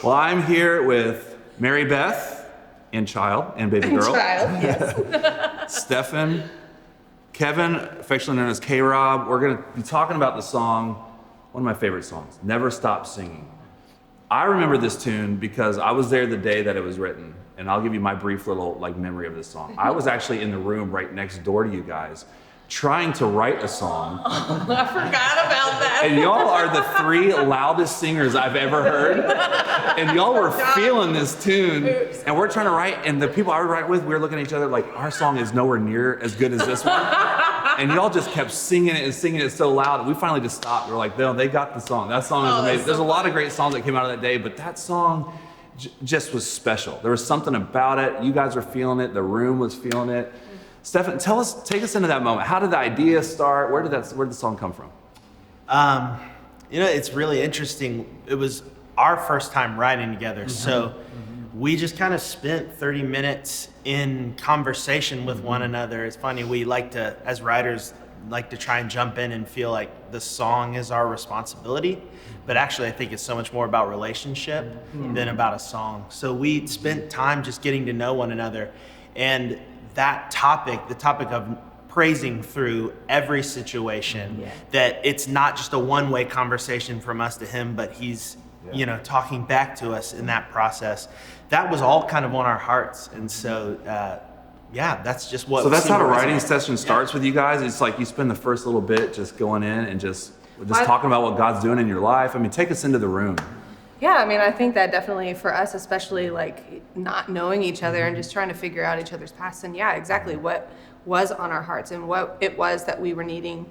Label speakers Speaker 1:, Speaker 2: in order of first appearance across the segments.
Speaker 1: Well, I'm here with Mary Beth and child and baby girl.
Speaker 2: Child, yes.
Speaker 1: Stefan, Kevin, affectionately known as K-Rob. We're going to be talking about the song, one of my favorite songs, Never Stop Singing. I remember this tune because I was there the day that it was written, and I'll give you my brief little memory of this song. I was actually in the room right next door to you guys, trying to write a song.
Speaker 2: I forgot about that.
Speaker 1: And y'all are the three loudest singers I've ever heard. And y'all were feeling this tune. And we're trying to write, and the people I would write with, we were looking at each other like, our song is nowhere near as good as this one. And y'all just kept singing it and singing it so loud. And we finally just stopped. We were like, no, they got the song. That song is amazing. There's a lot of great songs that came out of that day, but that song just was special. There was something about it. You guys were feeling it. The room was feeling it. Stefan, take us into that moment. How did the idea start? Where did the song come from?
Speaker 3: It's really interesting. It was our first time writing together. So we just kind of spent 30 minutes in conversation with one another. It's funny, we like to, as writers, like to try and jump in and feel like the song is our responsibility. But actually, I think it's so much more about relationship than about a song. So we spent time just getting to know one another. And that topic, the topic of praising through every situation, that it's not just a one-way conversation from us to him, but he's, talking back to us in that process. That was all kind of on our hearts. And so, that's just what.
Speaker 1: So that's how the writing session starts with you guys. It's like you spend the first little bit just going in and just talking about what God's doing in your life. I mean, take us into the room.
Speaker 2: Yeah, I mean, I think that definitely for us, especially not knowing each other and just trying to figure out each other's past, and exactly what was on our hearts and what it was that we were needing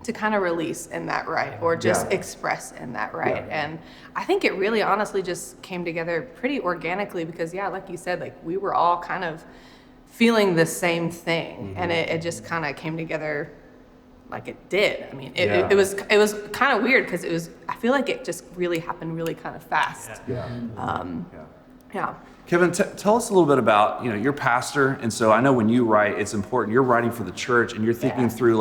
Speaker 2: to kind of release in that right, or just express in that right. And I think it really honestly just came together pretty organically because like you said, we were all kind of feeling the same thing, and it just kind of came together like it did. I mean, it was kind of weird because I feel like it just really happened really kind of fast.
Speaker 1: Kevin, tell us a little bit about, you're pastor, and so I know when you write, it's important. You're writing for the church, and you're thinking through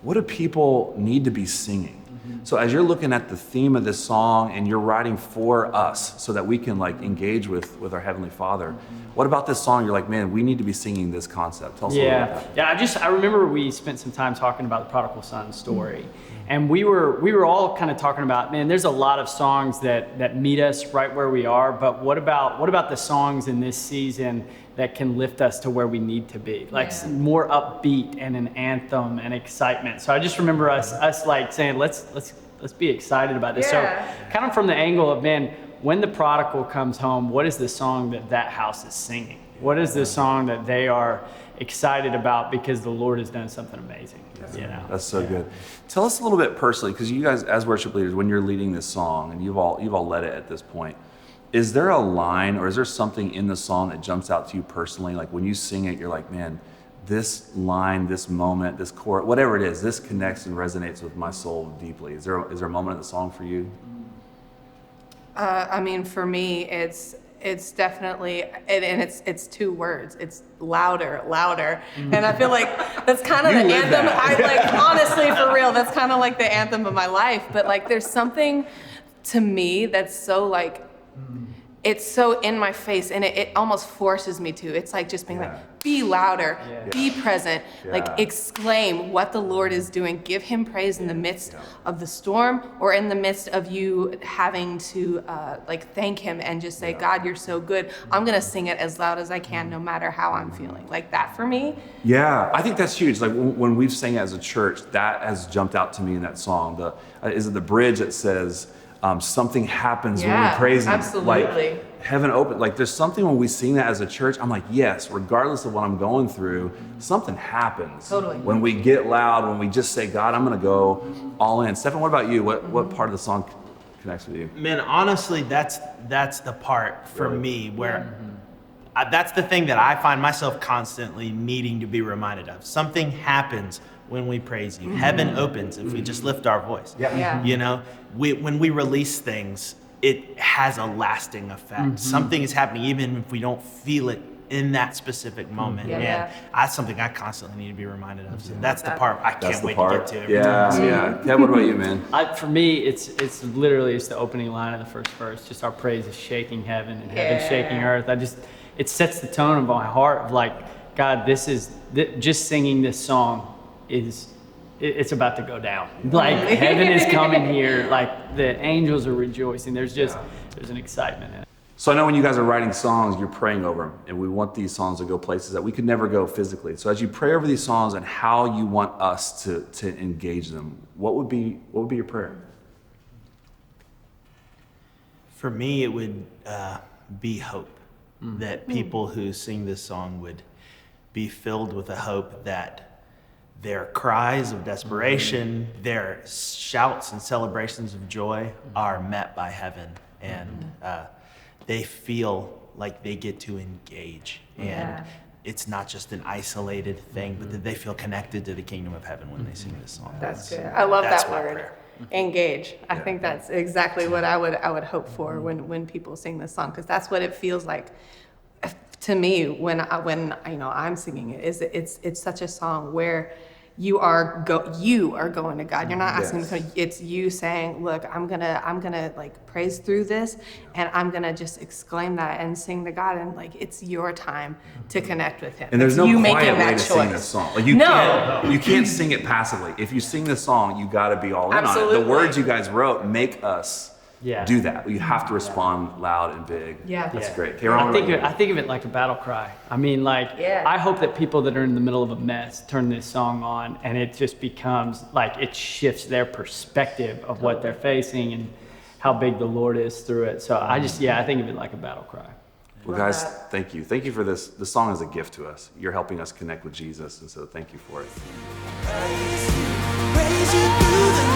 Speaker 1: what do people need to be singing? So as you're looking at the theme of this song and you're writing for us so that we can engage with our Heavenly Father, what about this song? You're like, man, we need to be singing this concept. Tell us a little bit about that.
Speaker 4: I remember we spent some time talking about the prodigal son story. And we were all kind of talking about, man, there's a lot of songs that meet us right where we are, but what about the songs in this season that can lift us to where we need to be, more upbeat and an anthem and excitement. So I just remember us saying, let's be excited about this. So kind of from the angle of, man, when the prodigal comes home, what is the song that house is singing? What is the song that they are excited about because the Lord has done something amazing?
Speaker 1: That's so good. Tell us a little bit personally, because you guys as worship leaders, when you're leading this song, and you've all led it at this point, is there a line or is there something in the song that jumps out to you personally? Like when you sing it, you're like, man, this line, this moment, this chord, whatever it is, this connects and resonates with my soul deeply. Is there a moment in the song for you?
Speaker 2: I mean, for me, it's definitely, and it's two words. It's louder. And I feel like that's kind of the anthem. Honestly, for real, that's kind of the anthem of my life. But there's something to me that's so it's so in my face, and it almost forces me to. It's just being be louder, be present, exclaim what the Lord is doing. Give him praise in the midst of the storm, or in the midst of you having to thank him and just say, God, you're so good. I'm gonna sing it as loud as I can, no matter how I'm feeling. That for me.
Speaker 1: Yeah, I think that's huge. When we've sang it as a church, that has jumped out to me in that song. Is it the bridge that says, something happens when we praise him?
Speaker 2: Absolutely.
Speaker 1: Heaven open. There's something when we sing that as a church, I'm like, yes, regardless of what I'm going through, something happens.
Speaker 2: Totally.
Speaker 1: When we get loud, when we just say, God, I'm going to go all in. Stefan, what about you? What part of the song connects with you?
Speaker 3: Man, honestly, that's the part for me where that's the thing that I find myself constantly needing to be reminded of. Something happens when we praise you. Heaven opens if we just lift our voice. When we release things, it has a lasting effect. Something is happening even if we don't feel it in that specific moment.
Speaker 2: Yeah.
Speaker 3: And that's something I constantly need to be reminded of. So that's the part I
Speaker 1: That's
Speaker 3: can't
Speaker 1: the
Speaker 3: wait
Speaker 1: part.
Speaker 3: to get to every time.
Speaker 1: Yeah. Kev, what about you, man?
Speaker 4: For me, it's literally the opening line of the first verse. Just our praise is shaking heaven and heaven shaking earth. It sets the tone of my heart of like, God, just singing this song it's about to go down. Like heaven is coming here. Like the angels are rejoicing. There's an excitement in it.
Speaker 1: So I know when you guys are writing songs, you're praying over them, and we want these songs to go places that we could never go physically. So as you pray over these songs and how you want us to engage them, what would be your prayer?
Speaker 3: For me, it would be hope. That people who sing this song would be filled with a hope that their cries of desperation, their shouts and celebrations of joy are met by heaven, and they feel like they get to engage. And it's not just an isolated thing, but that they feel connected to the kingdom of heaven when they sing this song.
Speaker 2: That's good. I love
Speaker 3: That's
Speaker 2: that
Speaker 3: my
Speaker 2: word.
Speaker 3: prayer.
Speaker 2: Engage. I think that's exactly what I would hope for when people sing this song, because that's what it feels like to me when I'm singing it. It's such a song where you are going to God. You're not asking him to come. It's you saying, look, I'm gonna like praise through this, and I'm gonna just exclaim that and sing to God, and like it's your time to connect with him.
Speaker 1: And there's
Speaker 2: It's
Speaker 1: no
Speaker 2: you
Speaker 1: quiet
Speaker 2: making
Speaker 1: way
Speaker 2: that
Speaker 1: to
Speaker 2: choice.
Speaker 1: sing this song. Like you can't sing it passively. If you sing this song, you got to be all in on it.
Speaker 2: Absolutely.
Speaker 1: The words you guys wrote make us
Speaker 4: Yeah.
Speaker 1: do that. You have to respond loud and big.
Speaker 2: Yeah.
Speaker 1: That's
Speaker 2: Yeah.
Speaker 1: great.
Speaker 4: I
Speaker 1: Karen,
Speaker 4: think of it like a battle cry. I mean, like, I hope that people that are in the middle of a mess turn this song on, and it just becomes like it shifts their perspective of what they're facing and how big the Lord is through it. So I think of it like a battle cry.
Speaker 1: well, guys, thank you. Thank you for this. This song is a gift to us. You're helping us connect with Jesus, and so thank you for it.
Speaker 5: Praise you through the